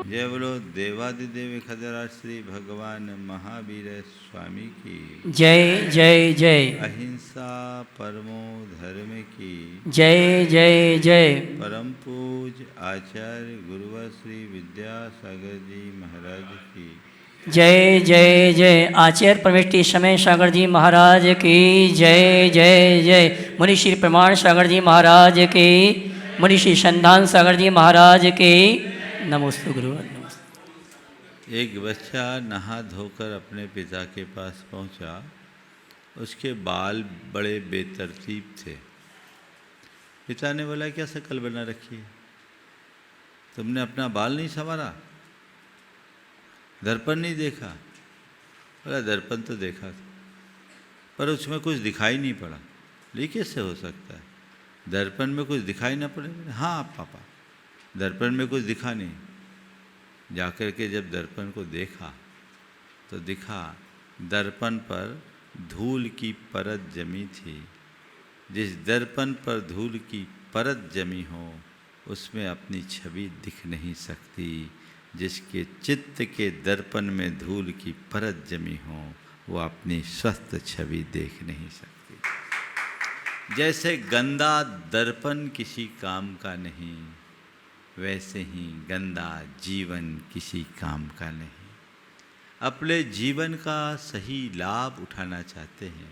जय बोलो देवादिदेव खजराज श्री भगवान महावीर स्वामी की। जय जय जय। अहिंसा परमो धर्म की। जय जय जय। परम पूज आचार्य गुरुवर श्री विद्यासागर जी महाराज की। जय जय जय। आचार्य परमेष्टि समय सागर जी महाराज की जय जय जय। मुनिश्री प्रमाण सागर जी महाराज की, मुनिश्री संधान सागर जी महाराज की। नमोस्तु गुरु नमस्ते। एक बच्चा नहा धोकर अपने पिता के पास पहुंचा। उसके बाल बड़े बेतरतीब थे। पिता ने बोला, क्या शक्ल बना रखी है, तुमने अपना बाल नहीं संवारा, दर्पण नहीं देखा? बोला, दर्पण तो देखा था पर उसमें कुछ दिखाई नहीं पड़ा। ये कैसे हो सकता है, दर्पण में कुछ दिखाई ना पड़े? हाँ पापा, दर्पण में कुछ दिखा नहीं। जाकर के जब दर्पण को देखा तो दिखा दर्पण पर धूल की परत जमी थी। जिस दर्पण पर धूल की परत जमी हो उसमें अपनी छवि दिख नहीं सकती। जिसके चित्त के दर्पण में धूल की परत जमी हो वो अपनी स्वस्थ छवि देख नहीं सकती। जैसे गंदा दर्पण किसी काम का नहीं, वैसे ही गंदा जीवन किसी काम का नहीं। अपने जीवन का सही लाभ उठाना चाहते हैं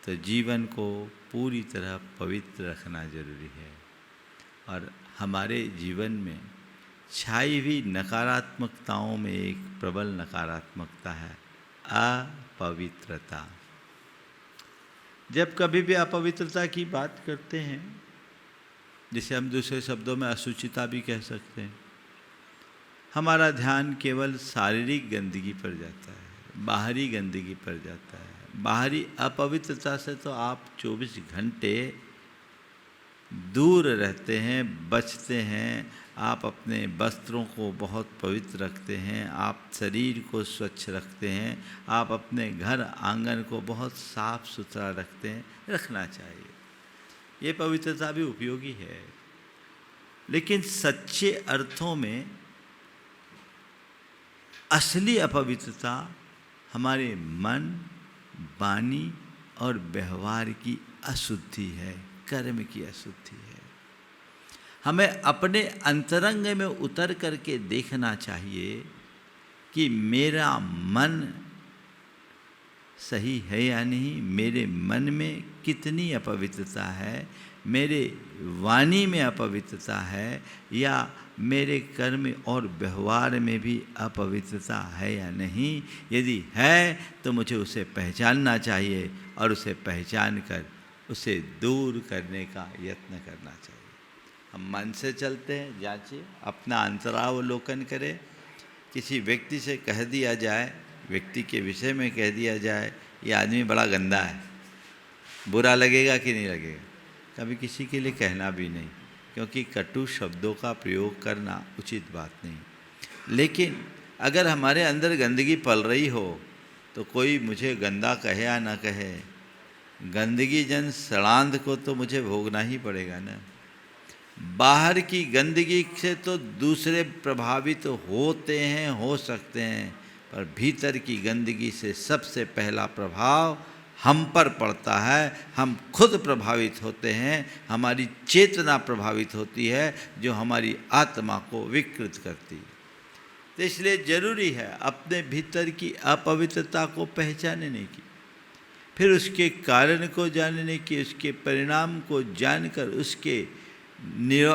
तो जीवन को पूरी तरह पवित्र रखना जरूरी है। और हमारे जीवन में छाई हुई नकारात्मकताओं में एक प्रबल नकारात्मकता है अपवित्रता। जब कभी भी अपवित्रता की बात करते हैं, जिसे हम दूसरे शब्दों में अशुचिता भी कह सकते हैं, हमारा ध्यान केवल शारीरिक गंदगी पर जाता है, बाहरी गंदगी पर जाता है। बाहरी अपवित्रता से तो आप 24 घंटे दूर रहते हैं, बचते हैं। आप अपने वस्त्रों को बहुत पवित्र रखते हैं, आप शरीर को स्वच्छ रखते हैं, आप अपने घर आंगन को बहुत साफ सुथरा रखते हैं। रखना चाहिए, ये पवित्रता भी उपयोगी है। लेकिन सच्चे अर्थों में असली अपवित्रता हमारे मन, वाणी और व्यवहार की अशुद्धि है, कर्म की अशुद्धि है। हमें अपने अंतरंग में उतर करके देखना चाहिए कि मेरा मन सही है या नहीं, मेरे मन में कितनी अपवित्रता है, मेरे वाणी में अपवित्रता है या मेरे कर्म और व्यवहार में भी अपवित्रता है या नहीं। यदि है तो मुझे उसे पहचानना चाहिए और उसे पहचान कर उसे दूर करने का यत्न करना चाहिए। हम मन से चलते हैं, जांचिए, अपना अंतरावलोकन करें। किसी व्यक्ति से कह दिया जाए, व्यक्ति के विषय में कह दिया जाए, ये आदमी बड़ा गंदा है, बुरा लगेगा कि नहीं लगेगा? कभी किसी के लिए कहना भी नहीं, क्योंकि कटु शब्दों का प्रयोग करना उचित बात नहीं। लेकिन अगर हमारे अंदर गंदगी पल रही हो तो कोई मुझे गंदा कहे या ना कहे, गंदगी जन सड़ांध को तो मुझे भोगना ही पड़ेगा ना। बाहर की गंदगी से तो दूसरे प्रभावित होते हैं, हो सकते हैं, पर भीतर की गंदगी से सबसे पहला प्रभाव हम पर पड़ता है। हम खुद प्रभावित होते हैं, हमारी चेतना प्रभावित होती है जो हमारी आत्मा को विकृत करती है। तो इसलिए जरूरी है अपने भीतर की अपवित्रता को पहचानने की, फिर उसके कारण को जानने की, उसके परिणाम को जानकर उसके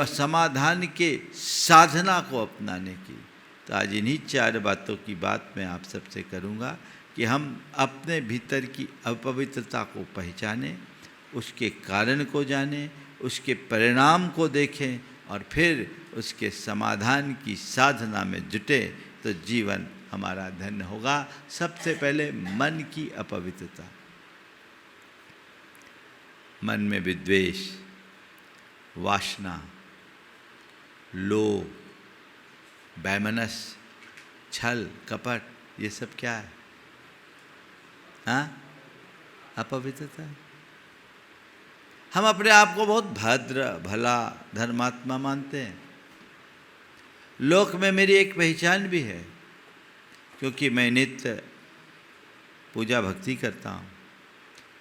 समाधान के साधना को अपनाने की। तो आज इन्हीं 4 बातों की बात मैं आप सबसे करूँगा कि हम अपने भीतर की अपवित्रता को पहचानें, उसके कारण को जानें, उसके परिणाम को देखें और फिर उसके समाधान की साधना में जुटे तो जीवन हमारा धन्य होगा। सबसे पहले मन की अपवित्रता। मन में विद्वेष, वासना, लोभ, वैमनस्य, छल, कपट, ये सब क्या है? हाँ, अपवित्रता। हम अपने आप को बहुत भद्र, भला, धर्मात्मा मानते हैं, लोक में मेरी एक पहचान भी है, क्योंकि मैं नित्य पूजा भक्ति करता हूँ,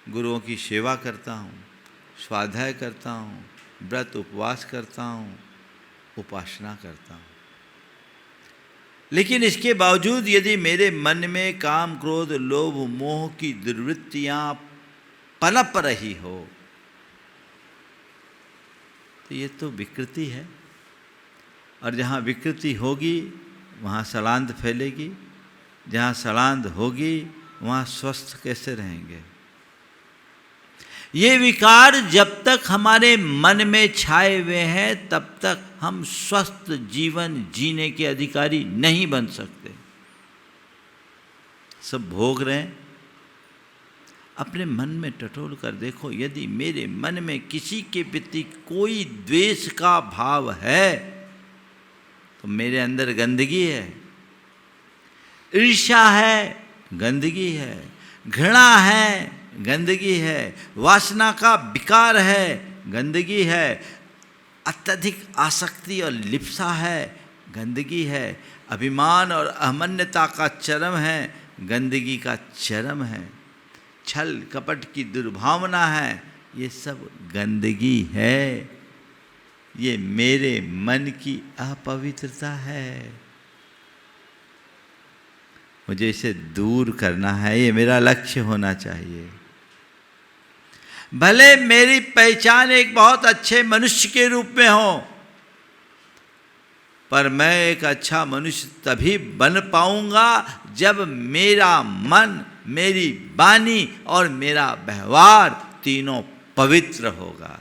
गुरुओं की सेवा करता हूँ, स्वाध्याय करता हूँ, व्रत उपवास करता हूँ, उपासना करता हूँ। लेकिन इसके बावजूद यदि मेरे मन में काम, क्रोध, लोभ, मोह की दुर्वृत्तियाँ पनप रही हो तो ये तो विकृति है, और जहाँ विकृति होगी वहाँ सलांद फैलेगी, जहाँ सलांद होगी वहाँ स्वस्थ कैसे रहेंगे। ये विकार जब तक हमारे मन में छाए हुए हैं तब तक हम स्वस्थ जीवन जीने के अधिकारी नहीं बन सकते। सब भोग रहे हैं, अपने मन में टटोल कर देखो, यदि मेरे मन में किसी के प्रति कोई द्वेष का भाव है तो मेरे अंदर गंदगी है, ईर्ष्या है, गंदगी है, घृणा है, गंदगी है, वासना का विकार है, गंदगी है, अत्यधिक आसक्ति और लिप्सा है, गंदगी है, अभिमान और अहमन्यता का चरम है, गंदगी का चरम है, छल कपट की दुर्भावना है, ये सब गंदगी है। ये मेरे मन की अपवित्रता है, मुझे इसे दूर करना है, ये मेरा लक्ष्य होना चाहिए। भले मेरी पहचान एक बहुत अच्छे मनुष्य के रूप में हो, पर मैं एक अच्छा मनुष्य तभी बन पाऊंगा जब मेरा मन, मेरी वाणी और मेरा व्यवहार तीनों पवित्र होगा।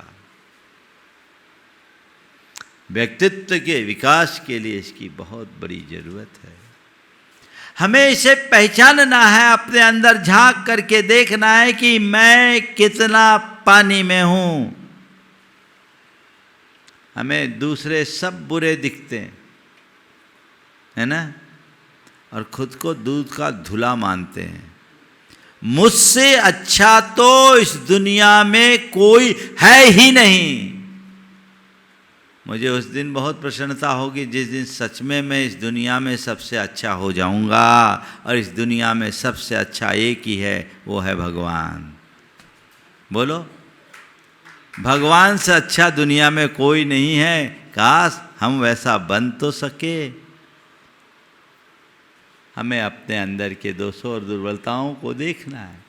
व्यक्तित्व के विकास के लिए इसकी बहुत बड़ी जरूरत है। हमें इसे पहचानना है, अपने अंदर झांक करके देखना है कि मैं कितना पानी में हूं। हमें दूसरे सब बुरे दिखते हैं, है ना, और खुद को दूध का धुला मानते हैं। मुझसे अच्छा तो इस दुनिया में कोई है ही नहीं। मुझे उस दिन बहुत प्रसन्नता होगी जिस दिन सच में मैं इस दुनिया में सबसे अच्छा हो जाऊंगा, और इस दुनिया में सबसे अच्छा एक ही है, वो है भगवान। बोलो, भगवान से अच्छा दुनिया में कोई नहीं है। काश हम वैसा बन तो सके। हमें अपने अंदर के दोषों और दुर्बलताओं को देखना है,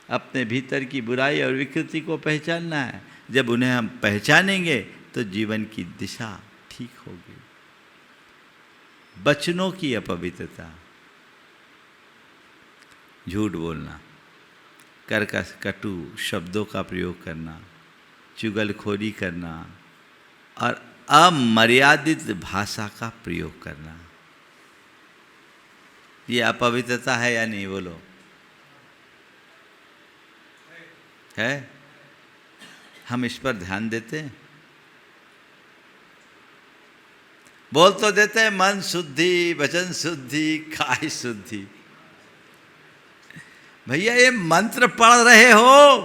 अपने भीतर की बुराई और विकृति को पहचानना है। जब उन्हें हम पहचानेंगे तो जीवन की दिशा ठीक होगी। वचनों की अपवित्रता, झूठ बोलना, कर्कश कटु शब्दों का प्रयोग करना, चुगलखोरी करना और अमर्यादित भाषा का प्रयोग करना, ये अपवित्रता है या नहीं? बोलो, है? हम इस पर ध्यान देते हैं? बोल तो देते हैं मन शुद्धि, वचन शुद्धि, काय शुद्धि। भैया ये मंत्र पढ़ रहे हो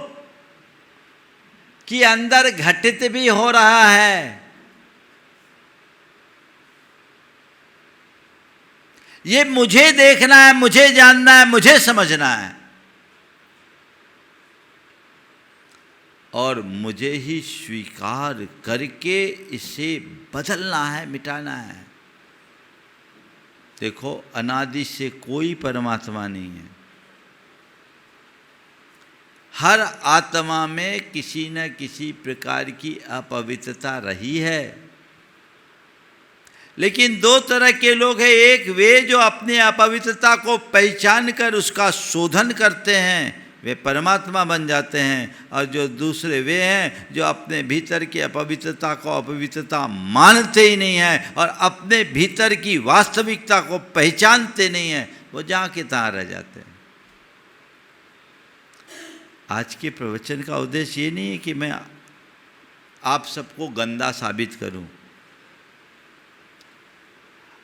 कि अंदर घटित भी हो रहा है? ये मुझे देखना है, मुझे जानना है, मुझे समझना है, और मुझे ही स्वीकार करके इसे बदलना है, मिटाना है। देखो, अनादि से कोई परमात्मा नहीं है। हर आत्मा में किसी न किसी प्रकार की अपवित्रता रही है, लेकिन दो तरह के लोग हैं। एक वे जो अपनी अपवित्रता को पहचान कर उसका शोधन करते हैं, वे परमात्मा बन जाते हैं, और जो दूसरे वे हैं जो अपने भीतर की अपवित्रता को अपवित्रता मानते ही नहीं हैं और अपने भीतर की वास्तविकता को पहचानते नहीं हैं, वो जहाँ के तहाँ रह जाते हैं। आज के प्रवचन का उद्देश्य ये नहीं है कि मैं आप सबको गंदा साबित करूं,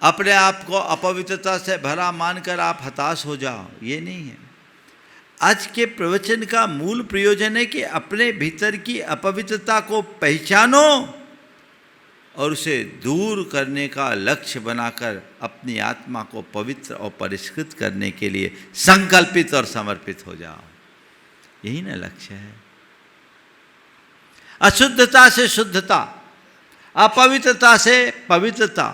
अपने आप को अपवित्रता से भरा मानकर आप हताश हो जाओ, ये नहीं है। आज के प्रवचन का मूल प्रयोजन है कि अपने भीतर की अपवित्रता को पहचानो और उसे दूर करने का लक्ष्य बनाकर अपनी आत्मा को पवित्र और परिष्कृत करने के लिए संकल्पित और समर्पित हो जाओ। यही ना लक्ष्य है। अशुद्धता से शुद्धता, अपवित्रता से पवित्रता,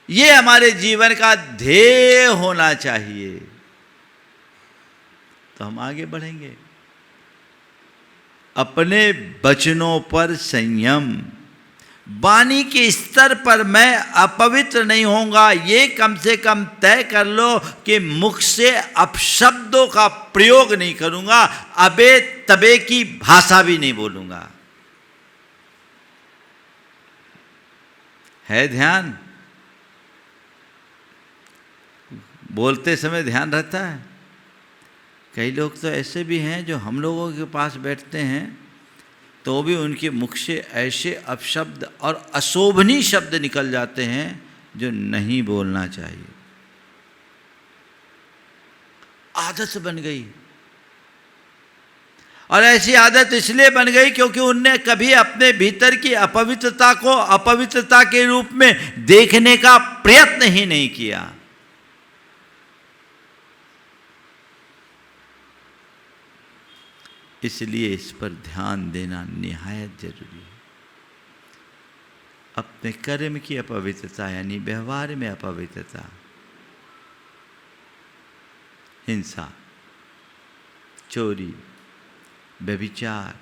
ये हमारे जीवन का ध्येय होना चाहिए, तो हम आगे बढ़ेंगे। अपने वचनों पर संयम, वाणी के स्तर पर मैं अपवित्र नहीं होऊंगा, ये कम से कम तय कर लो कि मुख से अपशब्दों का प्रयोग नहीं करूंगा, अबे तबे की भाषा भी नहीं बोलूंगा। है ध्यान? बोलते समय ध्यान रहता है? कई लोग तो ऐसे भी हैं जो हम लोगों के पास बैठते हैं तो भी उनके मुख से ऐसे अपशब्द और अशोभनीय शब्द निकल जाते हैं जो नहीं बोलना चाहिए। आदत बन गई, और ऐसी आदत इसलिए बन गई क्योंकि उनने कभी अपने भीतर की अपवित्रता को अपवित्रता के रूप में देखने का प्रयत्न ही नहीं किया। इसलिए इस पर ध्यान देना निहायत जरूरी है। अपने कर्म की अपवित्रता यानी व्यवहार में अपवित्रता, हिंसा, चोरी, व्यभिचार,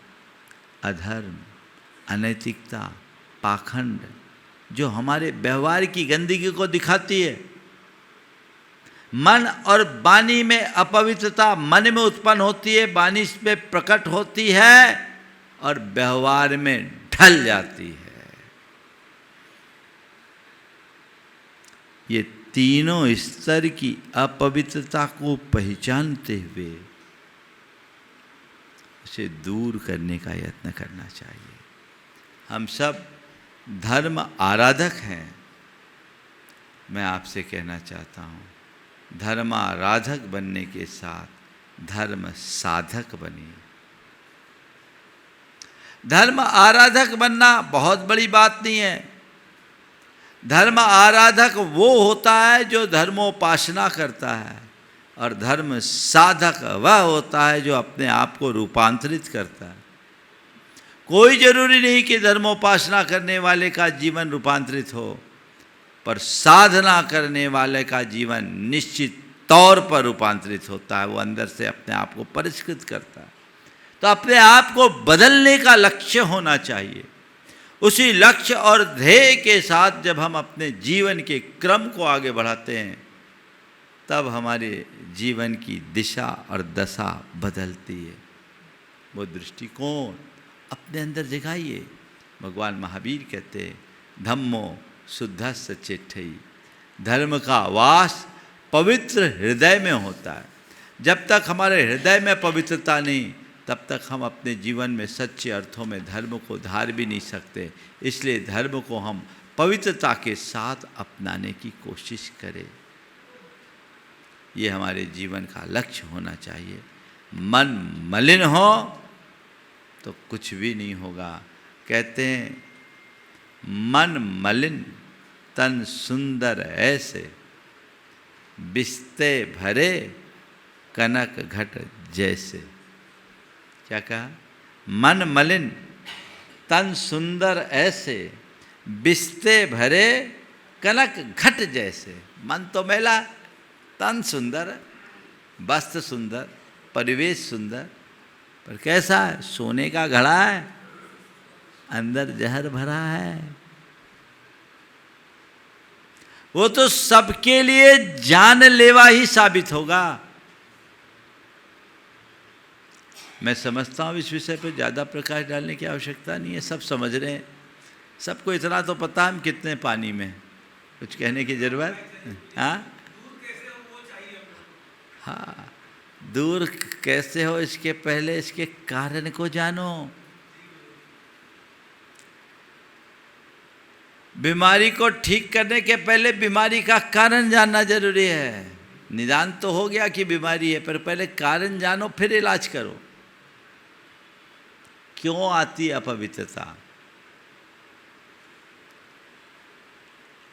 अधर्म, अनैतिकता, पाखंड, जो हमारे व्यवहार की गंदगी को दिखाती है। मन और वाणी में अपवित्रता मन में उत्पन्न होती है, वाणी में प्रकट होती है और व्यवहार में ढल जाती है। ये तीनों स्तर की अपवित्रता को पहचानते हुए उसे दूर करने का यत्न करना चाहिए। हम सब धर्म आराधक हैं। मैं आपसे कहना चाहता हूँ, धर्म आराधक बनने के साथ धर्म साधक बनिए। धर्म आराधक बनना बहुत बड़ी बात नहीं है। धर्म आराधक वो होता है जो धर्मोपासना करता है, और धर्म साधक वह होता है जो अपने आप को रूपांतरित करता है। कोई जरूरी नहीं कि धर्मोपासना करने वाले का जीवन रूपांतरित हो, पर साधना करने वाले का जीवन निश्चित तौर पर रूपांतरित होता है। वो अंदर से अपने आप को परिष्कृत करता है। तो अपने आप को बदलने का लक्ष्य होना चाहिए। उसी लक्ष्य और ध्येय के साथ जब हम अपने जीवन के क्रम को आगे बढ़ाते हैं, तब हमारे जीवन की दिशा और दशा बदलती है। वो दृष्टिकोण अपने अंदर जगाइए। भगवान महावीर कहते हैं, धम्मो शुद्धस्य चेष्टई, धर्म का वास पवित्र हृदय में होता है। जब तक हमारे हृदय में पवित्रता नहीं, तब तक हम अपने जीवन में सच्चे अर्थों में धर्म को धार भी नहीं सकते। इसलिए धर्म को हम पवित्रता के साथ अपनाने की कोशिश करें। ये हमारे जीवन का लक्ष्य होना चाहिए। मन मलिन हो तो कुछ भी नहीं होगा। कहते हैं, मन मलिन तन सुंदर ऐसे, बिस्ते भरे कनक घट जैसे। क्या कहा? मन मलिन तन सुंदर ऐसे, बिस्ते भरे कनक घट जैसे। मन तो मैला, तन सुंदर, वस्त्र सुंदर, परिवेश सुंदर, पर कैसा है? सोने का घड़ा है, अंदर जहर भरा है। वो तो सबके लिए जानलेवा ही साबित होगा। मैं समझता हूँ इस विषय पर ज़्यादा प्रकाश डालने की आवश्यकता नहीं है। सब समझ रहे हैं, सबको इतना तो पता है हम कितने पानी में। कुछ कहने की जरूरत? हाँ हाँ, दूर कैसे हो इसके पहले इसके कारण को जानो। बीमारी को ठीक करने के पहले बीमारी का कारण जानना जरूरी है। निदान तो हो गया कि बीमारी है, पर पहले कारण जानो, फिर इलाज करो। क्यों आती है अपवित्रता?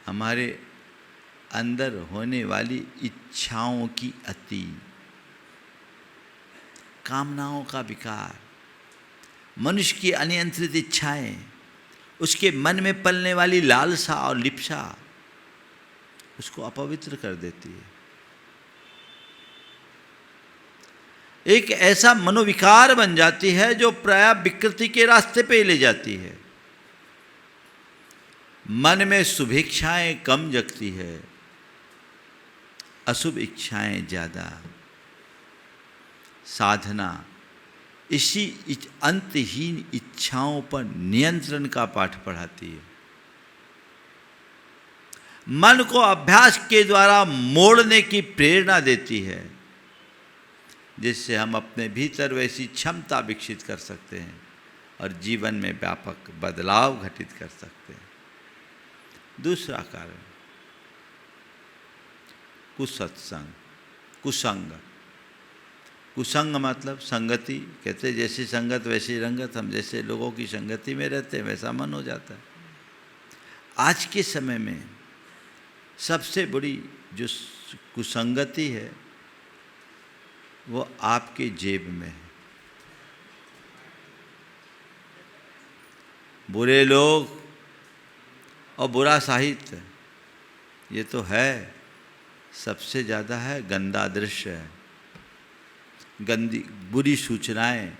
हमारे अंदर होने वाली इच्छाओं की अति, कामनाओं का विकार, मनुष्य की अनियंत्रित इच्छाएं, उसके मन में पलने वाली लालसा और लिप्सा उसको अपवित्र कर देती है। एक ऐसा मनोविकार बन जाती है जो प्रायः विकृति के रास्ते पे ले जाती है। मन में शुभ इच्छाएं कम जगती है, अशुभ इच्छाएं ज़्यादा। साधना इसी अंतहीन इच्छाओं पर नियंत्रण का पाठ पढ़ाती है। मन को अभ्यास के द्वारा मोड़ने की प्रेरणा देती है, जिससे हम अपने भीतर वैसी क्षमता विकसित कर सकते हैं और जीवन में व्यापक बदलाव घटित कर सकते हैं। दूसरा कारण कुसत्संग, कुसंग। कुसंग मतलब संगति, कहते जैसी संगत वैसी रंगत। हम जैसे लोगों की संगति में रहते हैं वैसा मन हो जाता है। आज के समय में सबसे बड़ी जो कुसंगति है वो आपके जेब में है। बुरे लोग और बुरा साहित्य, ये तो है, सबसे ज़्यादा है गंदा दृश्य है, गंदी बुरी सूचनाएं,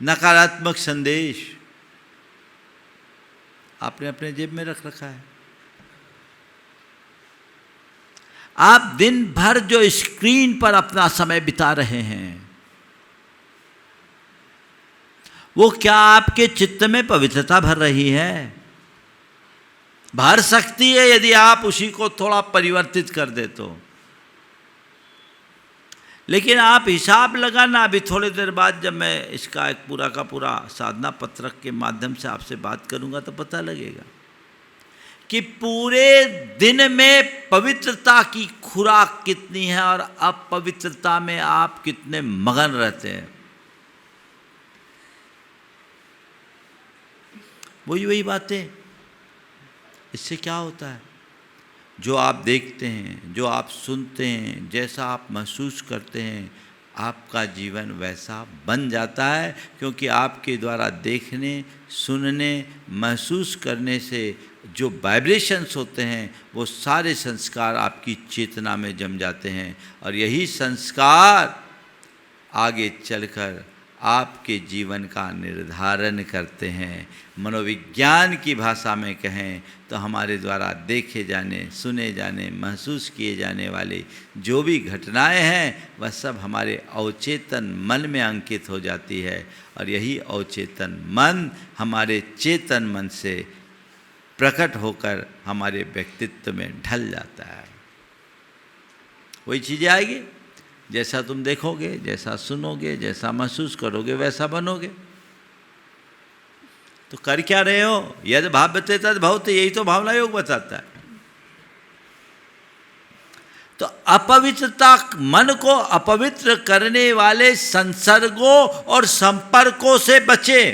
नकारात्मक संदेश आपने अपने जेब में रख रखा है। आप दिन भर जो स्क्रीन पर अपना समय बिता रहे हैं वो क्या आपके चित्त में पवित्रता भर रही है? भर सकती है यदि आप उसी को थोड़ा परिवर्तित कर दे तो। लेकिन आप हिसाब लगाना, अभी थोड़ी देर बाद जब मैं इसका एक पूरा का पूरा साधना पत्रक के माध्यम से आपसे बात करूंगा तो पता लगेगा कि पूरे दिन में पवित्रता की खुराक कितनी है और अपवित्रता में आप कितने मगन रहते हैं। वही बातें। इससे क्या होता है? जो आप देखते हैं, जो आप सुनते हैं, जैसा आप महसूस करते हैं, आपका जीवन वैसा बन जाता है, क्योंकि आपके द्वारा देखने, सुनने, महसूस करने से जो वाइब्रेशंस होते हैं वो सारे संस्कार आपकी चेतना में जम जाते हैं और यही संस्कार आगे चलकर आपके जीवन का निर्धारण करते हैं। मनोविज्ञान की भाषा में कहें तो हमारे द्वारा देखे जाने, सुने जाने, महसूस किए जाने वाले जो भी घटनाएं हैं वह सब हमारे अवचेतन मन में अंकित हो जाती है और यही अवचेतन मन हमारे चेतन मन से प्रकट होकर हमारे व्यक्तित्व में ढल जाता है। वही चीज़ें आएगी, जैसा तुम देखोगे, जैसा सुनोगे, जैसा महसूस करोगे वैसा बनोगे। तो कर क्या रहे हो? यद भाव्यते तद भवति, यही तो भावना योग बताता है। तो अपवित्रता, मन को अपवित्र करने वाले संसर्गों और संपर्कों से बचे।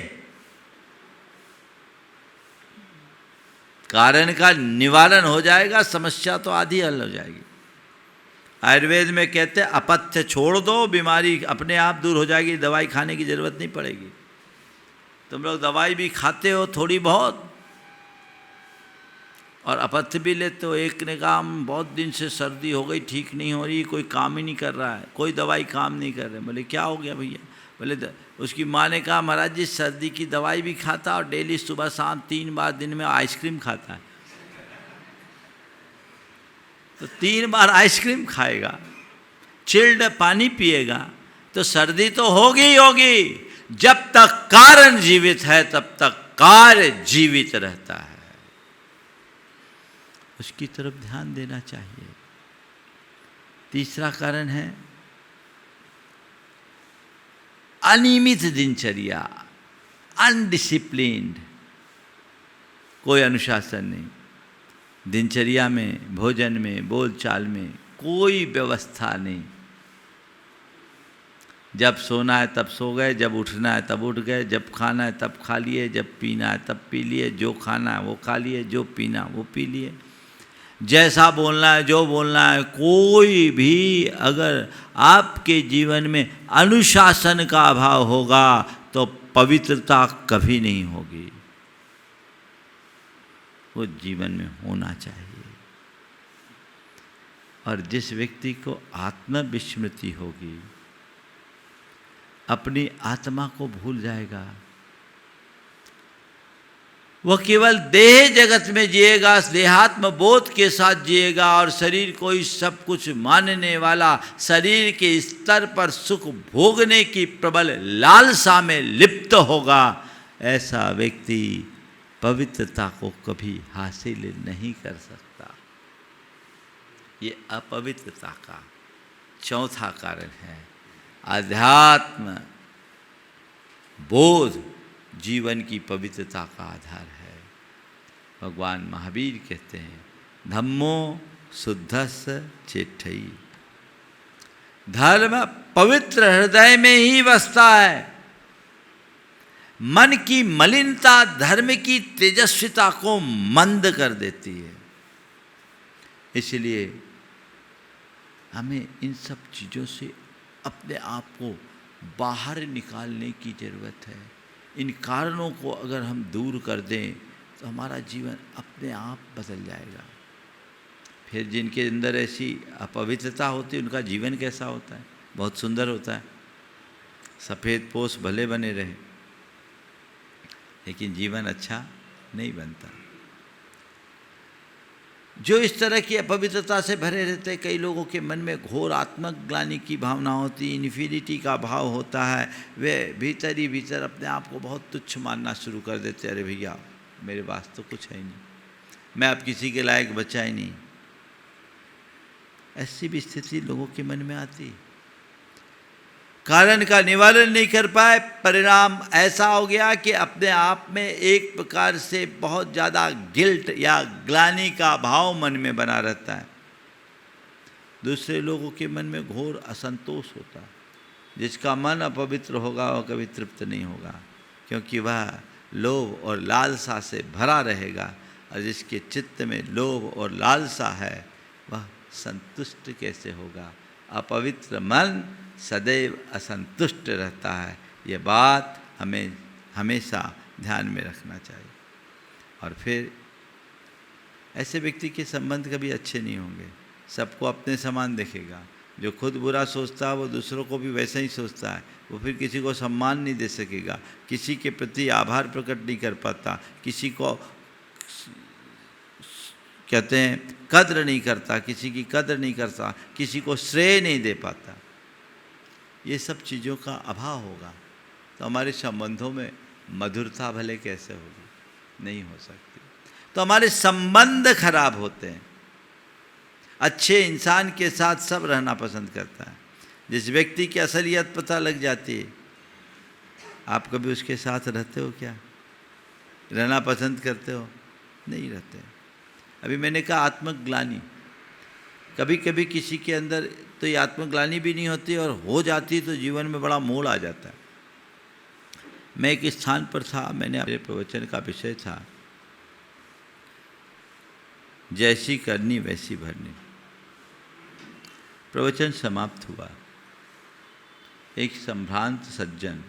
कारण का निवारण हो जाएगा, समस्या तो आधी हल हो जाएगी। आयुर्वेद में कहते हैं अपथ्य छोड़ दो, बीमारी अपने आप दूर हो जाएगी, दवाई खाने की जरूरत नहीं पड़ेगी। तुम लोग दवाई भी खाते हो थोड़ी बहुत और अपथ्य भी लेते हो। एक ने कहा बहुत दिन से सर्दी हो गई, ठीक नहीं हो रही, कोई काम ही नहीं कर रहा है, कोई दवाई काम नहीं कर रहे। बोले क्या हो गया भैया? बोले उसकी माँ ने कहा महाराज जी सर्दी की दवाई भी खाता और डेली सुबह शाम 3 बार दिन में आइसक्रीम खाता है। तो 3 बार आइसक्रीम खाएगा, चिल्ड पानी पिएगा तो सर्दी तो होगी ही होगी। जब तक कारण जीवित है तब तक कार्य जीवित रहता है, उसकी तरफ ध्यान देना चाहिए। तीसरा कारण है अनियमित दिनचर्या, अनडिसिप्लिन्ड, कोई अनुशासन नहीं। दिनचर्या में, भोजन में, बोलचाल में कोई व्यवस्था नहीं। जब सोना है तब सो गए, जब उठना है तब उठ गए, जब खाना है तब खा लिए, जब पीना है तब पी लिए, जो खाना है वो खा लिए, जो पीना वो पी लिए। जैसा बोलना है, जो बोलना है, कोई भी अगर आपके जीवन में अनुशासन का अभाव होगा तो पवित्रता कभी नहीं होगी। वो जीवन में होना चाहिए। और जिस व्यक्ति को आत्मविस्मृति होगी, अपनी आत्मा को भूल जाएगा, वह केवल देह जगत में जिएगा, देहात्म बोध के साथ जिएगा और शरीर को ही सब कुछ मानने वाला, शरीर के स्तर पर सुख भोगने की प्रबल लालसा में लिप्त होगा। ऐसा व्यक्ति पवित्रता को कभी हासिल नहीं कर सकता। ये अपवित्रता का चौथा कारण है। आध्यात्म बोध जीवन की पवित्रता का आधार है। भगवान महावीर कहते हैं, धम्मो शुद्धस चेठई। धर्म पवित्र हृदय में ही बसता है। मन की मलिनता धर्म की तेजस्विता को मंद कर देती है। इसलिए हमें इन सब चीज़ों से अपने आप को बाहर निकालने की ज़रूरत है। इन कारणों को अगर हम दूर कर दें तो हमारा जीवन अपने आप बदल जाएगा। फिर जिनके अंदर ऐसी अपवित्रता होती है, उनका जीवन कैसा होता है? बहुत सुंदर होता है। सफ़ेद पोश भले बने रहे, लेकिन जीवन अच्छा नहीं बनता। जो इस तरह की अपवित्रता से भरे रहते, कई लोगों के मन में घोर आत्मक ग्लानि की भावना होती, इन्फिनिटी का भाव होता है। वे भीतर ही भीतर अपने आप को बहुत तुच्छ मानना शुरू कर देते। अरे भैया, मेरे पास तो कुछ है ही नहीं, मैं अब किसी के लायक बचा ही नहीं। ऐसी भी स्थिति लोगों के मन में आती। कारण का निवारण नहीं कर पाए, परिणाम ऐसा हो गया कि अपने आप में एक प्रकार से बहुत ज़्यादा गिल्ट या ग्लानि का भाव मन में बना रहता है। दूसरे लोगों के मन में घोर असंतोष होता है। जिसका मन अपवित्र होगा वह कभी तृप्त नहीं होगा, क्योंकि वह लोभ और लालसा से भरा रहेगा। और जिसके चित्त में लोभ और लालसा है वह संतुष्ट कैसे होगा? अपवित्र मन सदैव असंतुष्ट रहता है। ये बात हमें हमेशा ध्यान में रखना चाहिए। और फिर ऐसे व्यक्ति के संबंध कभी अच्छे नहीं होंगे। सबको अपने समान देखेगा। जो खुद बुरा सोचता है वो दूसरों को भी वैसा ही सोचता है। वो फिर किसी को सम्मान नहीं दे सकेगा, किसी के प्रति आभार प्रकट नहीं कर पाता, किसी को कहते हैं कद्र नहीं करता, किसी की कद्र नहीं करता, किसी को श्रेय नहीं दे पाता। ये सब चीज़ों का अभाव होगा तो हमारे संबंधों में मधुरता भले कैसे होगी? नहीं हो सकती। तो हमारे संबंध खराब होते हैं। अच्छे इंसान के साथ सब रहना पसंद करता है। जिस व्यक्ति की असलियत पता लग जाती है, आप कभी उसके साथ रहते हो क्या? रहना पसंद करते हो? नहीं रहते। अभी मैंने कहा आत्मग्लानि। कभी कभी किसी के अंदर तो ये आत्मग्लानि भी नहीं होती, और हो जाती तो जीवन में बड़ा मोड़ आ जाता है। मैं एक स्थान पर था, मैंने मेरे प्रवचन का विषय था जैसी करनी वैसी भरनी। प्रवचन समाप्त हुआ। एक संभ्रांत सज्जन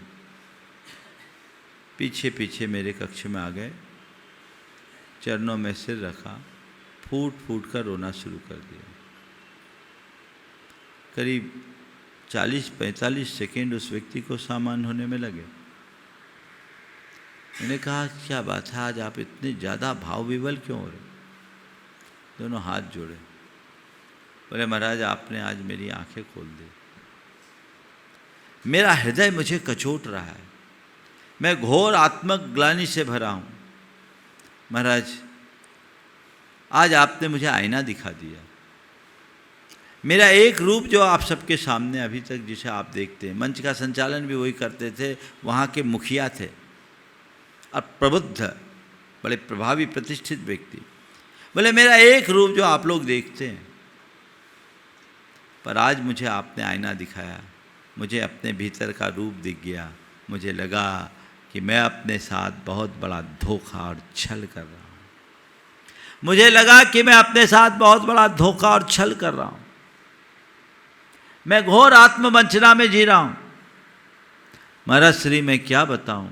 पीछे पीछे मेरे कक्ष में आ गए, चरणों में सिर रखा, फूट फूट कर रोना शुरू कर दिया। करीब 40-45 सेकेंड उस व्यक्ति को सामान्य होने में लगे। मैंने कहा, क्या बात है, आज आप इतने ज़्यादा भाव विवल क्यों हो रहे? दोनों हाथ जोड़े, बोले महाराज आपने आज मेरी आंखें खोल दी। मेरा हृदय मुझे कचोट रहा है, मैं घोर आत्मक ग्लानि से भरा हूँ। महाराज आज आपने मुझे आईना दिखा दिया। मेरा एक रूप जो आप सबके सामने अभी तक जिसे आप देखते हैं, मंच का संचालन भी वही करते थे, वहाँ के मुखिया थे और प्रबुद्ध बड़े प्रभावी प्रतिष्ठित व्यक्ति। बोले मेरा एक रूप जो आप लोग देखते हैं, पर आज मुझे आपने आईना दिखाया, मुझे अपने भीतर का रूप दिख गया। मुझे लगा कि मैं अपने साथ बहुत बड़ा धोखा और छल कर रहा हूँ। मुझे लगा कि मैं अपने साथ बहुत बड़ा धोखा और छल कर रहा हूँ। मैं घोर आत्मवंचना में जी रहा हूँ। महाराज श्री मैं क्या बताऊँ,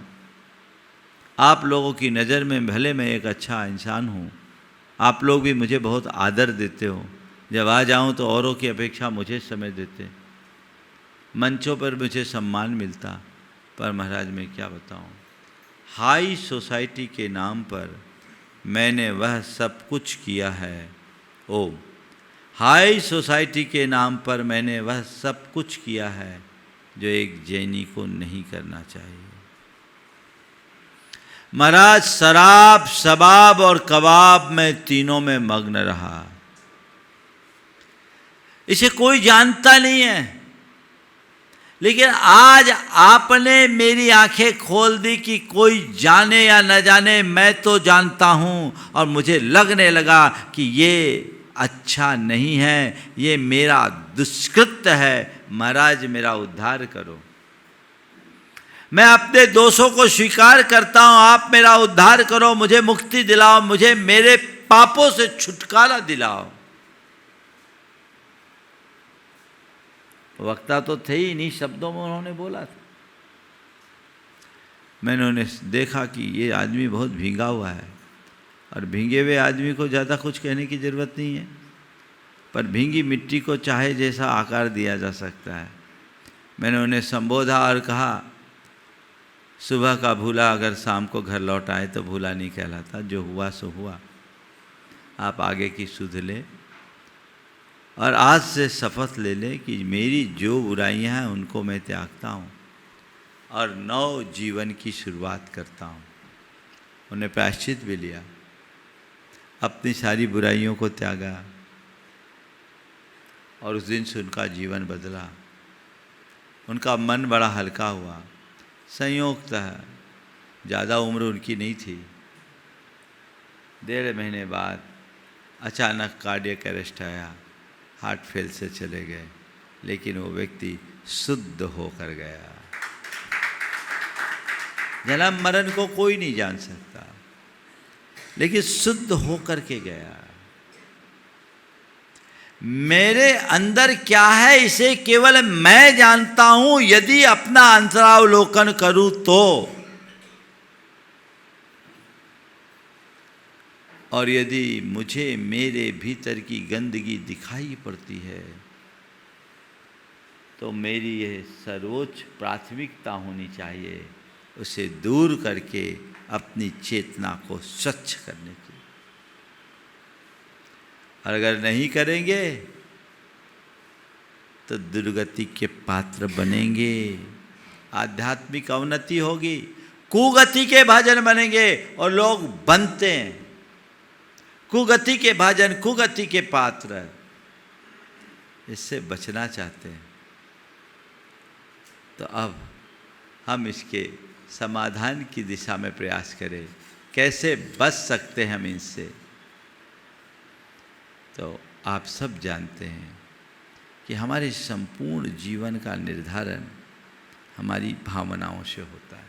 आप लोगों की नज़र में भले मैं एक अच्छा इंसान हूँ, आप लोग भी मुझे बहुत आदर देते हो। जब आ जाऊँ तो औरों की अपेक्षा मुझे समय देते, मंचों पर मुझे सम्मान मिलता। पर महाराज मैं क्या बताऊँ, हाई सोसाइटी के नाम पर मैंने वह सब कुछ किया है। ओ, हाई सोसाइटी के नाम पर मैंने वह सब कुछ किया है जो एक जैनी को नहीं करना चाहिए। महाराज शराब, शबाब और कबाब में तीनों में मग्न रहा। इसे कोई जानता नहीं है, लेकिन आज आपने मेरी आंखें खोल दी कि कोई जाने या न जाने मैं तो जानता हूँ, और मुझे लगने लगा कि ये अच्छा नहीं है, ये मेरा दुष्कृत्य है। महाराज मेरा उद्धार करो। मैं अपने दोषों को स्वीकार करता हूँ, आप मेरा उद्धार करो, मुझे मुक्ति दिलाओ, मुझे मेरे पापों से छुटकारा दिलाओ। वक्ता तो थे ही, इन्हीं शब्दों में उन्होंने बोला था। मैंने उन्हें देखा कि ये आदमी बहुत भींगा हुआ है, और भींगे हुए आदमी को ज़्यादा कुछ कहने की ज़रूरत नहीं है, पर भींगी मिट्टी को चाहे जैसा आकार दिया जा सकता है। मैंने उन्हें संबोधा और कहा, सुबह का भूला अगर शाम को घर लौट आए तो भूला नहीं कहलाता, जो हुआ सो हुआ। आप आगे की सुध ले, और आज से शपथ ले ले कि मेरी जो बुराइयां हैं उनको मैं त्यागता हूँ और नव जीवन की शुरुआत करता हूँ। उन्हें प्रायश्चित भी लिया, अपनी सारी बुराइयों को त्यागा, और उस दिन से उनका जीवन बदला। उनका मन बड़ा हल्का हुआ। संयोगतः ज़्यादा उम्र उनकी नहीं थी। 1.5 महीने बाद अचानक कार्डियक अरेस्ट आया, हार्ट फेल से चले गए, लेकिन वो व्यक्ति शुद्ध होकर गया। जन्म मरण को कोई नहीं जान सकता, लेकिन शुद्ध होकर के गया। मेरे अंदर क्या है इसे केवल मैं जानता हूं। यदि अपना अंतरावलोकन करूं तो, और यदि मुझे मेरे भीतर की गंदगी दिखाई पड़ती है तो मेरी यह सर्वोच्च प्राथमिकता होनी चाहिए, उसे दूर करके अपनी चेतना को स्वच्छ करने की। और अगर नहीं करेंगे तो दुर्गति के पात्र बनेंगे, आध्यात्मिक अवनति होगी, कुगति के भाजन बनेंगे। और लोग बनते हैं कुगति के भाजन, कुगति के पात्र। इससे बचना चाहते हैं तो अब हम इसके समाधान की दिशा में प्रयास करें। कैसे बच सकते हैं हम इनसे? तो आप सब जानते हैं कि हमारे संपूर्ण जीवन का निर्धारण हमारी भावनाओं से होता है।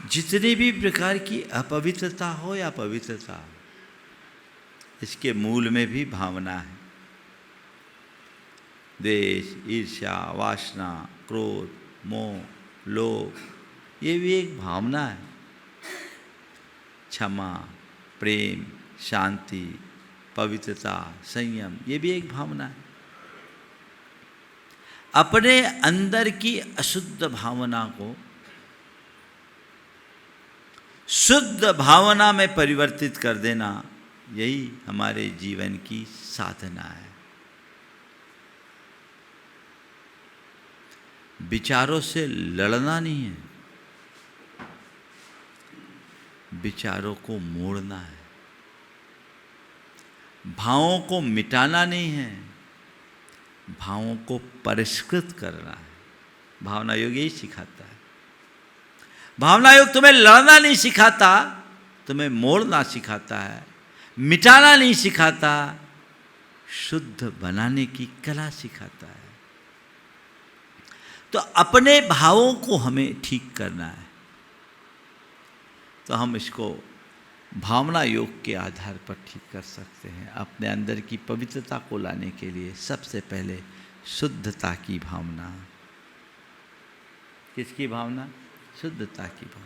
जितनी भी प्रकार की अपवित्रता हो या पवित्रता, इसके मूल में भी भावना है। द्वेष, ईर्ष्या, वासना, क्रोध, मोह, लोभ, ये भी एक भावना है। क्षमा, प्रेम, शांति, पवित्रता, संयम, ये भी एक भावना है। अपने अंदर की अशुद्ध भावना को शुद्ध भावना में परिवर्तित कर देना, यही हमारे जीवन की साधना है। विचारों से लड़ना नहीं है, विचारों को मोड़ना है। भावों को मिटाना नहीं है, भावों को परिष्कृत करना है। भावना योग यही सिखाता है। भावना योग तुम्हें लड़ना नहीं सिखाता, तुम्हें मोड़ना सिखाता है, मिटाना नहीं सिखाता, शुद्ध बनाने की कला सिखाता है। तो अपने भावों को हमें ठीक करना है। तो हम इसको भावना योग के आधार पर ठीक कर सकते हैं। अपने अंदर की पवित्रता को लाने के लिए सबसे पहले शुद्धता की भावना। किसकी भावना? शुद्धता की भावना।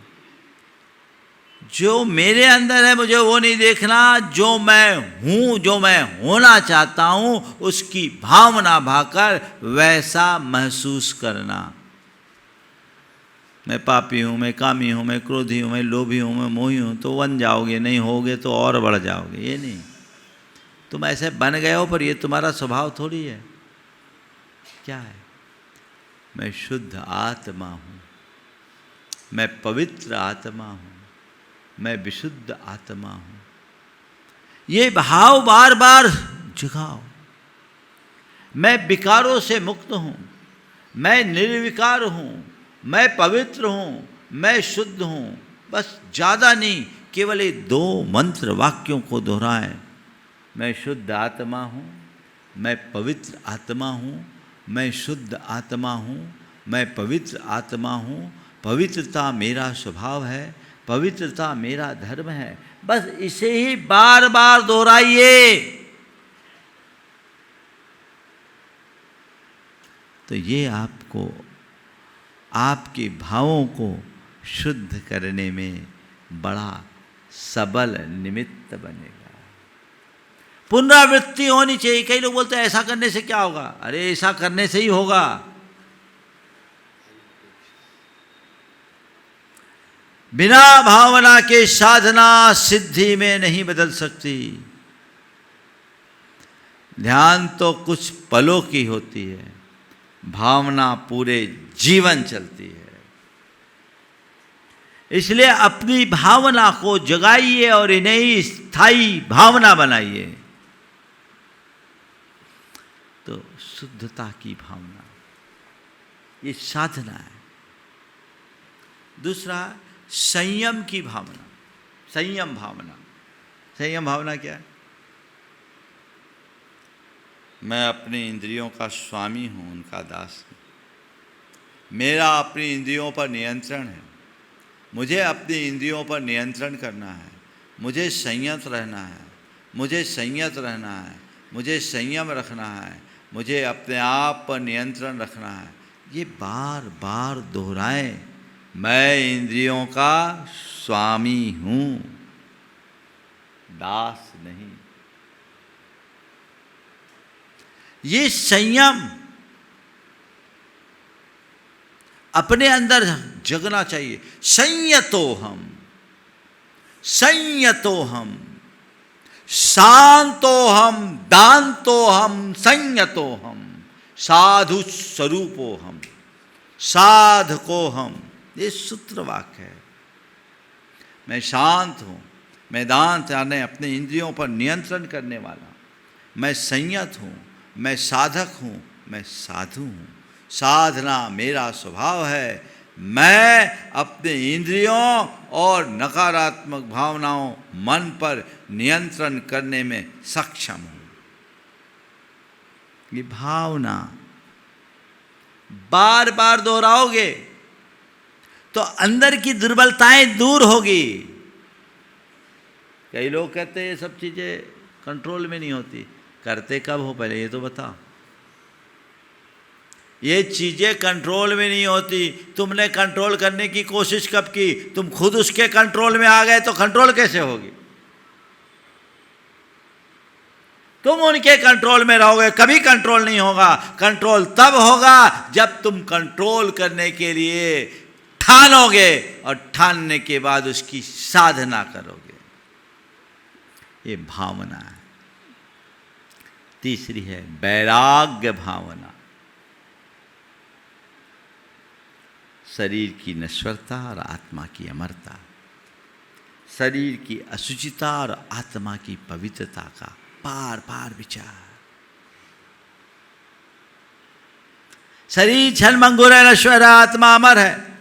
जो मेरे अंदर है मुझे वो नहीं देखना, जो मैं हूँ, जो मैं होना चाहता हूँ उसकी भावना भाकर वैसा महसूस करना। मैं पापी हूँ, मैं कामी हूँ, मैं क्रोधी हूँ, मैं लोभी हूँ, मैं मोही हूँ, तो बन जाओगे, नहीं होगे तो और बढ़ जाओगे। ये नहीं, तुम ऐसे बन गए हो पर ये तुम्हारा स्वभाव थोड़ी है। क्या है? मैं शुद्ध आत्मा हूँ, मैं पवित्र आत्मा हूँ, मैं विशुद्ध आत्मा हूँ। ये भाव बार बार जगाओ। मैं विकारों से मुक्त हूँ, मैं निर्विकार हूँ, मैं पवित्र हूँ, मैं शुद्ध हूँ। बस ज़्यादा नहीं, केवल ये 2 मंत्र वाक्यों को दोहराएं। मैं शुद्ध आत्मा हूँ, मैं पवित्र आत्मा हूँ, मैं शुद्ध आत्मा हूँ, मैं पवित्र आत्मा हूँ। पवित्रता मेरा स्वभाव है, पवित्रता मेरा धर्म है। बस इसे ही बार बार दोहराइए। तो ये आपको आपके भावों को शुद्ध करने में बड़ा सबल निमित्त बनेगा। पुनरावृत्ति होनी चाहिए। कई लोग बोलते हैं ऐसा करने से क्या होगा? अरे ऐसा करने से ही होगा। बिना भावना के साधना सिद्धि में नहीं बदल सकती। ध्यान तो कुछ पलों की होती है, भावना पूरे जीवन चलती है। इसलिए अपनी भावना को जगाइए और इन्हें स्थायी भावना बनाइए। तो शुद्धता की भावना, ये साधना है। दूसरा, संयम की भावना। संयम भावना, संयम भावना क्या है? मैं अपनी इंद्रियों का स्वामी हूँ, उनका दास हूँ। मेरा अपनी इंद्रियों पर नियंत्रण है। मुझे अपनी इंद्रियों पर नियंत्रण करना है। मुझे संयत रहना है, मुझे संयत रहना है, मुझे संयम रखना है, मुझे अपने आप पर नियंत्रण रखना है। ये बार बार दोहराएं। मैं इंद्रियों का स्वामी हूँ, दास नहीं। ये संयम अपने अंदर जगना चाहिए। संयतो हम, संयतो हम, शांतो हम, दांतो हम, संयतो हम, साधु स्वरूपो हम, साधको हम। ये सूत्र वाक्य है। मैं शांत हूँ, मैं दांत यानी अपने इंद्रियों पर नियंत्रण करने वाला। मैं संयत हूँ, मैं साधक हूँ, मैं साधु हूँ। साधना मेरा स्वभाव है। मैं अपने इंद्रियों और नकारात्मक भावनाओं, मन पर नियंत्रण करने में सक्षम हूँ। ये भावना बार बार दोहराओगे तो अंदर की दुर्बलताएं दूर होगी। कई लोग कहते हैं ये सब चीज़ें कंट्रोल में नहीं होती। करते कब हो पहले ये तो बताओ। ये चीज़ें कंट्रोल में नहीं होती। तुमने कंट्रोल करने की कोशिश कब की? तुम खुद उसके कंट्रोल में आ गए तो कंट्रोल कैसे होगी? तुम उनके कंट्रोल में रहोगे, कभी कंट्रोल नहीं होगा। कंट्रोल तब होगा जब तुम कंट्रोल करने के लिए ठानोगे और ठानने के बाद उसकी साधना करोगे। ये भावना है। तीसरी है वैराग्य भावना। शरीर की नश्वरता और आत्मा की अमरता, शरीर की अशुचिता और आत्मा की पवित्रता का बार बार विचार। शरीर छलमंगुर है, नश्वर है, आत्मा अमर है।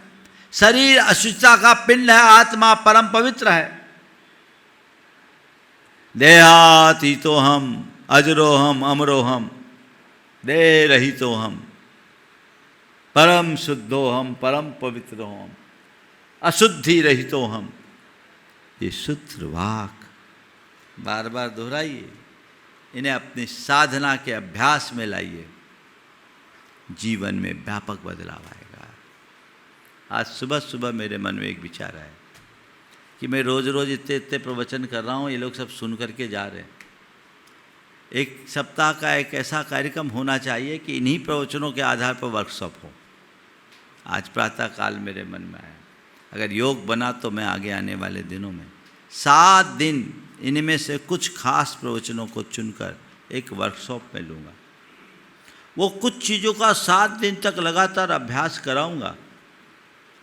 शरीर अशुचिता का पिंड है, आत्मा परम पवित्र है। देहाती तो हम, अजरोहम अमरोहम दे रही तो हम, परम शुद्धोहम परम पवित्रोहम, अशुद्धि रहितो हम। ये सूत्र वाक बार बार दोहराइए, इन्हें अपनी साधना के अभ्यास में लाइए, जीवन में व्यापक बदलाव आएगा। आज सुबह सुबह मेरे मन में एक विचार आया कि मैं रोज़ रोज़ इतने इतने प्रवचन कर रहा हूँ, ये लोग सब सुन करके जा रहे हैं। एक सप्ताह का एक ऐसा कार्यक्रम होना चाहिए कि इन्हीं प्रवचनों के आधार पर वर्कशॉप हो। आज प्रातः काल मेरे मन में आया, अगर योग बना तो मैं आगे आने वाले दिनों में 7 दिन इनमें से कुछ खास प्रवचनों को चुनकर एक वर्कशॉप में लूँगा। वो कुछ चीज़ों का 7 दिन तक लगातार अभ्यास कराऊँगा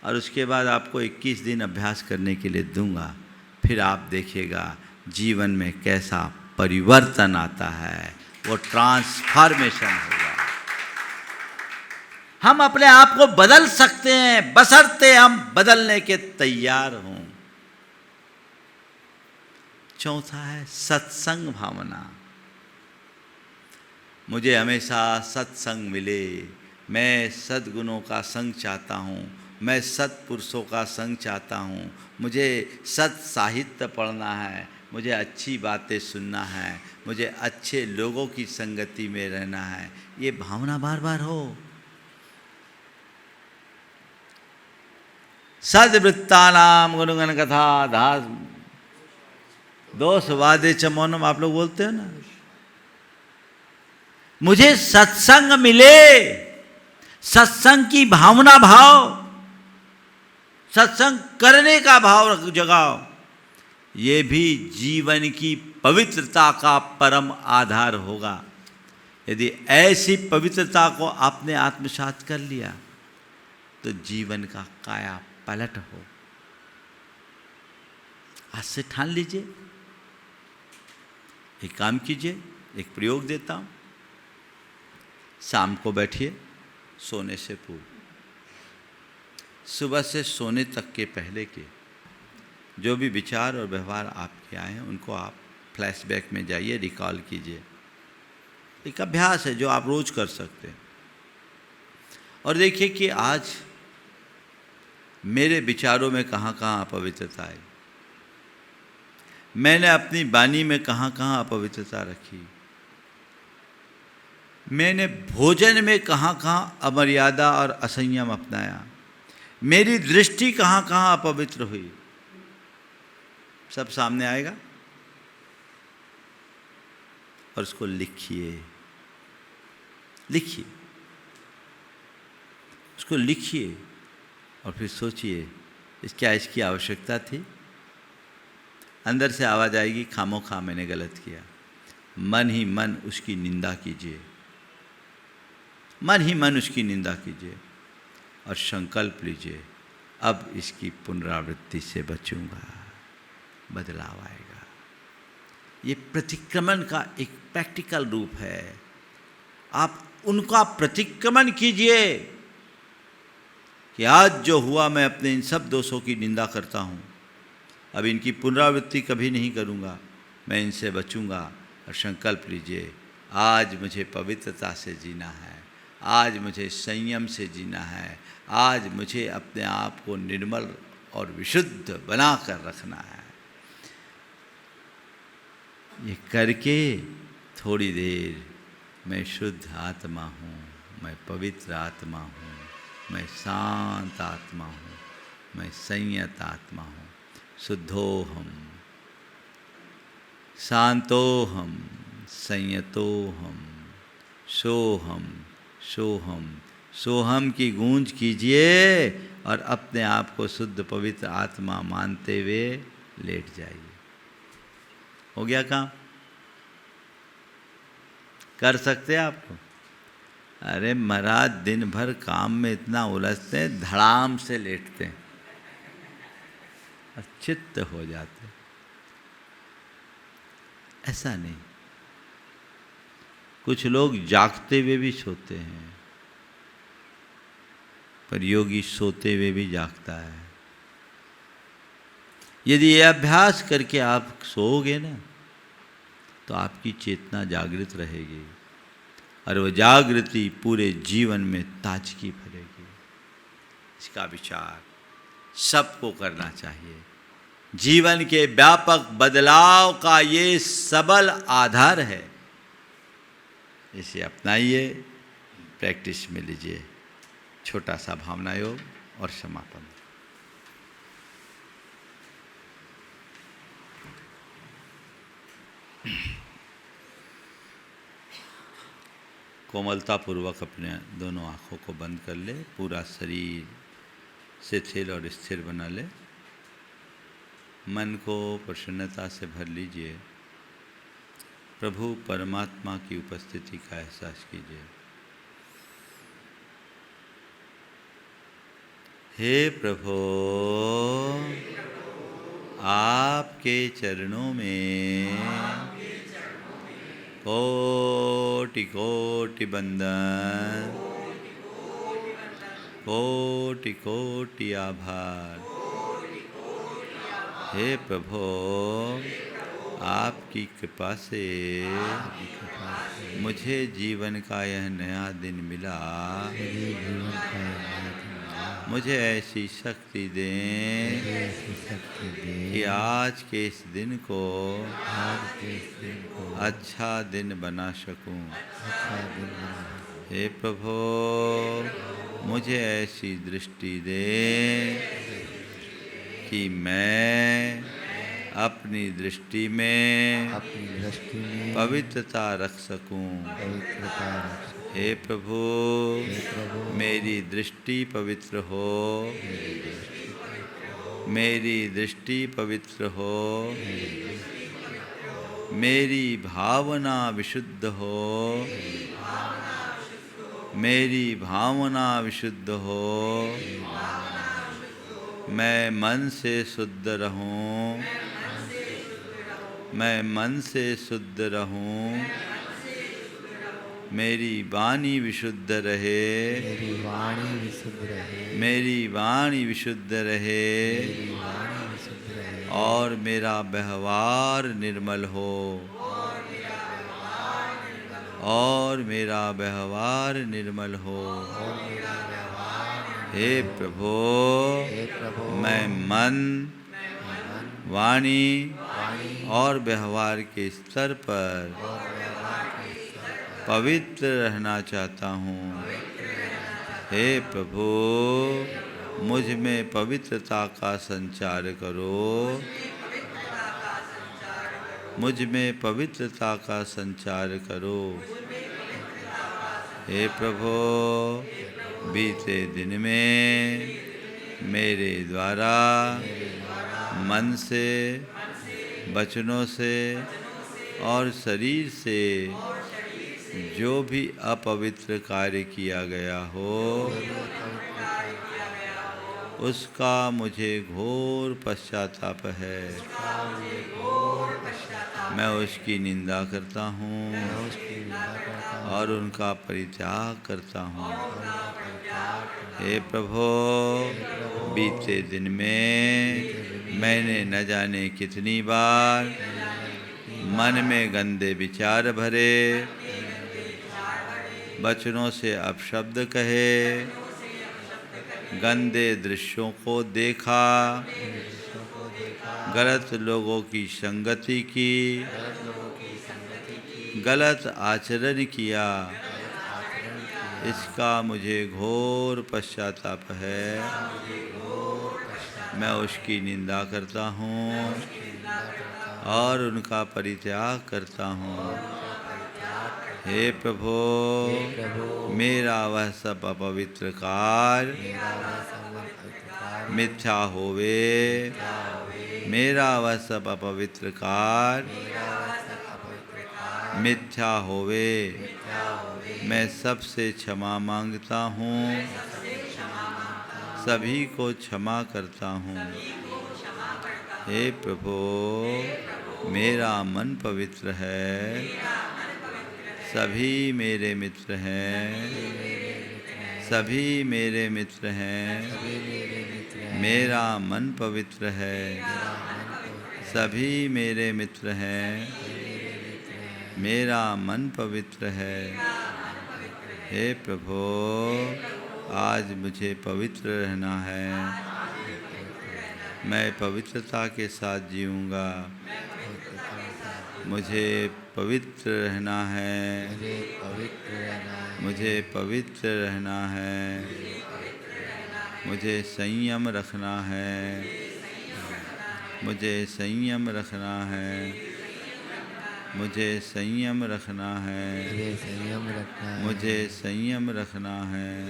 और उसके बाद आपको 21 दिन अभ्यास करने के लिए दूंगा। फिर आप देखिएगा जीवन में कैसा परिवर्तन आता है, वो ट्रांसफॉर्मेशन होगा। हम अपने आप को बदल सकते हैं, बशर्ते हम बदलने के तैयार हों। चौथा है सत्संग भावना। मुझे हमेशा सत्संग मिले, मैं सद्गुणों का संग चाहता हूँ, मैं सत्पुरुषों का संग चाहता हूँ, मुझे सत् साहित्य पढ़ना है, मुझे अच्छी बातें सुनना है, मुझे अच्छे लोगों की संगति में रहना है। ये भावना बार बार हो। सद्वृत्तानाम गुणगण कथा दास दोष वादे च मौनम, आप लोग बोलते हो ना। मुझे सत्संग मिले, सत्संग की भावना भाव, सत्संग करने का भाव जगाओ। ये भी जीवन की पवित्रता का परम आधार होगा। यदि ऐसी पवित्रता को आपने आत्मसात कर लिया तो जीवन का काया पलट हो। आज से ठान लीजिए, एक काम कीजिए, एक प्रयोग देता हूँ। शाम को बैठिए सोने से पूर्व, सुबह से सोने तक के पहले के जो भी विचार और व्यवहार आपके आए हैं उनको आप फ्लैशबैक में जाइए, रिकॉल कीजिए। एक अभ्यास है जो आप रोज कर सकते हैं। और देखिए कि आज मेरे विचारों में कहाँ कहाँ अपवित्रता आई, मैंने अपनी वाणी में कहाँ कहाँ अपवित्रता रखी, मैंने भोजन में कहाँ कहाँ अमर्यादा और असंयम अपनाया, मेरी दृष्टि कहाँ कहाँ अपवित्र हुई। सब सामने आएगा और उसको लिखिए, लिखिए, उसको लिखिए और फिर सोचिए क्या इसकी आवश्यकता थी। अंदर से आवाज़ आएगी खामोखा मैंने गलत किया। मन ही मन उसकी निंदा कीजिए, मन ही मन उसकी निंदा कीजिए और संकल्प लीजिए अब इसकी पुनरावृत्ति से बचूंगा, बदलाव आएगा। ये प्रतिक्रमण का एक प्रैक्टिकल रूप है। आप उनका प्रतिक्रमण कीजिए कि आज जो हुआ मैं अपने इन सब दोषों की निंदा करता हूँ, अब इनकी पुनरावृत्ति कभी नहीं करूँगा, मैं इनसे बचूंगा। और संकल्प लीजिए आज मुझे पवित्रता से जीना है, आज मुझे संयम से जीना है, आज मुझे अपने आप को निर्मल और विशुद्ध बना कर रखना है। ये करके थोड़ी देर मैं शुद्ध आत्मा हूँ, मैं पवित्र आत्मा हूँ, मैं शांत आत्मा हूँ, मैं संयत आत्मा हूँ, शुद्धोहम शांतोहम संयतोहम सोहम सोहम सोहम की गूंज कीजिए और अपने आप को शुद्ध पवित्र आत्मा मानते हुए लेट जाइए। हो गया काम? कर सकते हैं आपको? अरे महाराज दिन भर काम में इतना उलझते हैं, धड़ाम से लेटते हैं, चित्त हो जाते। ऐसा नहीं, कुछ लोग जागते हुए भी सोते हैं, पर योगी सोते हुए भी जागता है। यदि ये अभ्यास करके आप सोओगे ना तो आपकी चेतना जागृत रहेगी और वह जागृति पूरे जीवन में ताजगी भरेगी। इसका विचार सबको करना चाहिए। जीवन के व्यापक बदलाव का ये सबल आधार है। इसे अपनाइए, प्रैक्टिस में लीजिए। छोटा सा भावना योग और समापन। कोमलता पूर्वक अपने दोनों आँखों को बंद कर ले। पूरा शरीर शिथिल और स्थिर बना ले। मन को प्रसन्नता से भर लीजिए। प्रभु परमात्मा की उपस्थिति का एहसास कीजिए। हे प्रभु, आपके चरणों में कोटि कोटि बंदन, कोटि कोटि आभार। हे प्रभु, आपकी कृपा से मुझे जीवन का यह नया दिन मिला। मुझे ऐसी शक्ति दें कि आज के इस दिन को अच्छा दिन बना सकूं। हे प्रभु, मुझे ऐसी दृष्टि दें कि मैं अपनी दृष्टि में पवित्रता रख सकूं। हे प्रभु, मेरी दृष्टि पवित्र हो, मेरी दृष्टि पवित्र हो, मेरी भावना विशुद्ध हो, मेरी भावना विशुद्ध हो। मैं मन से शुद्ध रहूं, मैं मन से शुद्ध रहूं। मेरी वाणी विशुद्ध रहे, मेरी वाणी विशुद्ध रहे, मेरी वाणी विशुद्ध रहे, मेरी वाणी विशुद्ध रहे, और मेरा व्यवहार निर्मल हो, और मेरा व्यवहार निर्मल हो। हे प्रभु, हे प्रभु, मैं मन, वाणी और व्यवहार के स्तर पर पवित्र रहना चाहता हूँ। हे प्रभु, मुझ में पवित्रता का संचार करो, मुझ में पवित्रता का संचार करो। हे प्रभु, बीते दिन में मेरे द्वारा मन से, वचनों से और शरीर से जो भी अपवित्र कार्य किया गया हो, उसका मुझे घोर पश्चाताप है। मैं उसकी निंदा करता हूँ और उनका परित्याग करता हूँ। हे प्रभु, बीते दिन में मैंने न जाने कितनी बार मन में गंदे विचार भरे, वचनों से अपशब्द कहे, गंदे दृश्यों को देखा, गलत लोगों की संगति की, गलत आचरण किया। इसका मुझे घोर पश्चाताप है। मैं उसकी निंदा करता हूँ और उनका परित्याग करता हूँ। हे प्रभु, मेरा वह सब अपवित्र कार्य मिथ्या होवे, मेरा वह सब अपवित्र कार्य मिथ्या होवे। मैं सबसे क्षमा मांगता हूँ, सभी को क्षमा करता हूँ। हे प्रभु, मेरा मन पवित्र है, सभी मेरे मित्र हैं, सभी मेरे मित्र हैं। मेरा मन पवित्र है, सभी मेरे मित्र हैं। मेरा मन पवित्र है। हे प्रभु, आज मुझे पवित्र रहना है। मैं पवित्रता के साथ जीऊँगा। मुझे पवित्र रहना है। मुझे पवित्र रहना है। मुझे संयम रखना है। मुझे संयम रखना है। मुझे संयम रखना है। मुझे संयम रखना है।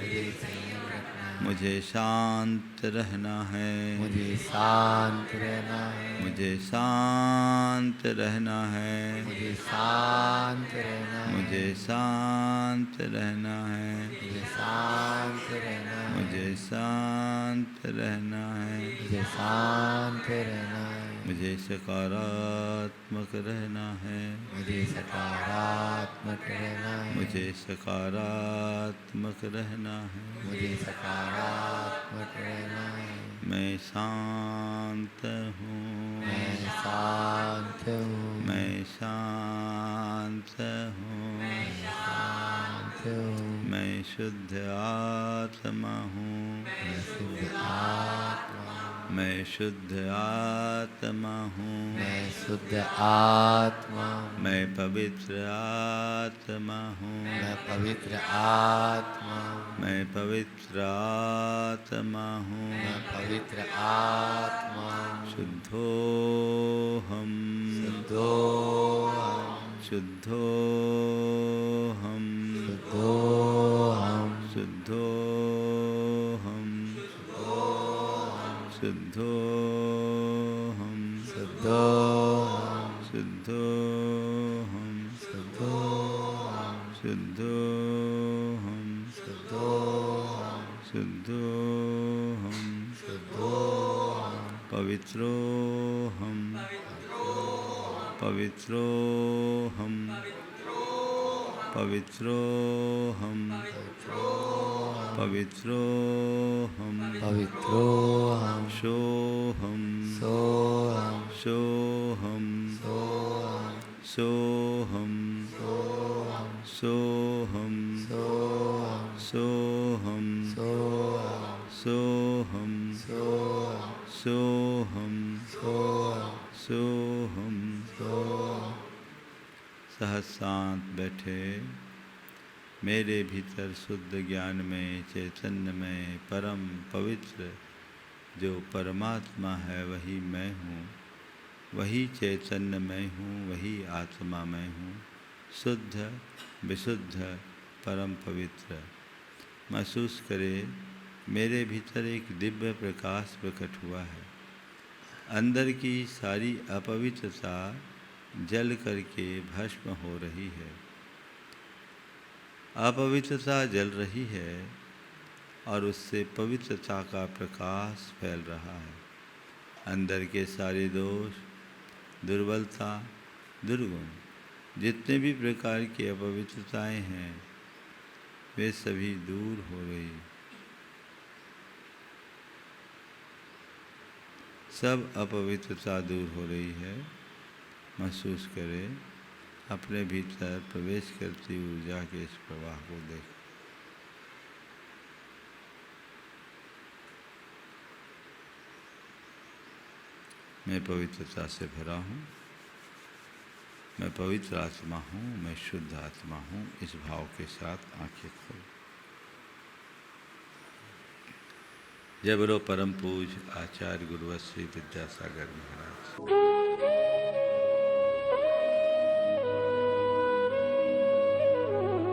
मुझे शांत रहना है। मुझे शांत रहना है। मुझे शांत रहना है। मुझे शांत रहना है। मुझे शांत रहना है। मुझे शांत रहना है। मुझे शांत रहना है। मुझे शांत रहना है। मुझे सकारात्मक रहना है। मुझे सकारात्मक रहना है। मुझे सकारात्मक रहना है। मुझे सकारात्मक रहना है। मैं शांत हूँ। मैं शांत हूँ। मैं शांत हूँ। शांत हूँ। मैं शुद्ध आत्मा हूँ। मैं शुद्ध आत्मा। मैं शुद्ध आत्मा हूँ। मैं शुद्ध आत्मा। मैं पवित्र आत्मा हूँ। मैं पवित्र आत्मा। मैं पवित्र आत्मा हूँ। मैं पवित्र आत्मा। शुद्धोहम। शुद्धोहम। शुद्धोहम। शुद्धोहम। शुद्धोहम। शुद्धोहम। शुद्धोहम। शुद्धोहम। शुद्धोहम। शुद्धोहम। शुद्धोहम। शुद्धोहम। शुद्धोहम। पवित्रोहम। पवित्रोहम। पवित्रोहम। पवित्रोहम। पवित्रोहम। सोहम। सोहम। सोहम। सोहम। सोहम। सोहम। सोहम। सोहम। सोहम। सोहम। सोहम। सोहम। सोहम। सोहम। सहज शांत बैठे। मेरे भीतर शुद्ध ज्ञान में, चैतन्य में, परम पवित्र जो परमात्मा है वही मैं हूँ। वही चैतन्य मैं हूँ। वही आत्मा मैं हूँ। शुद्ध, विशुद्ध, परम पवित्र। महसूस करे मेरे भीतर एक दिव्य प्रकाश प्रकट हुआ है। अंदर की सारी अपवित्रता जल करके भस्म हो रही है। अपवित्रता जल रही है और उससे पवित्रता का प्रकाश फैल रहा है। अंदर के सारे दोष, दुर्बलता, दुर्गुण, जितने भी प्रकार की अपवित्रताएं हैं वे सभी दूर हो रही। सब अपवित्रता दूर हो रही है। महसूस करें अपने भीतर प्रवेश करती ऊर्जा के इस प्रवाह को देख। मैं पवित्रता से भरा हूँ। मैं पवित्र आत्मा हूँ। मैं शुद्ध आत्मा हूँ। इस भाव के साथ आंखें खोलो। जय बोलो परम पूज्य आचार्य गुरुवर श्री विद्यासागर महाराज।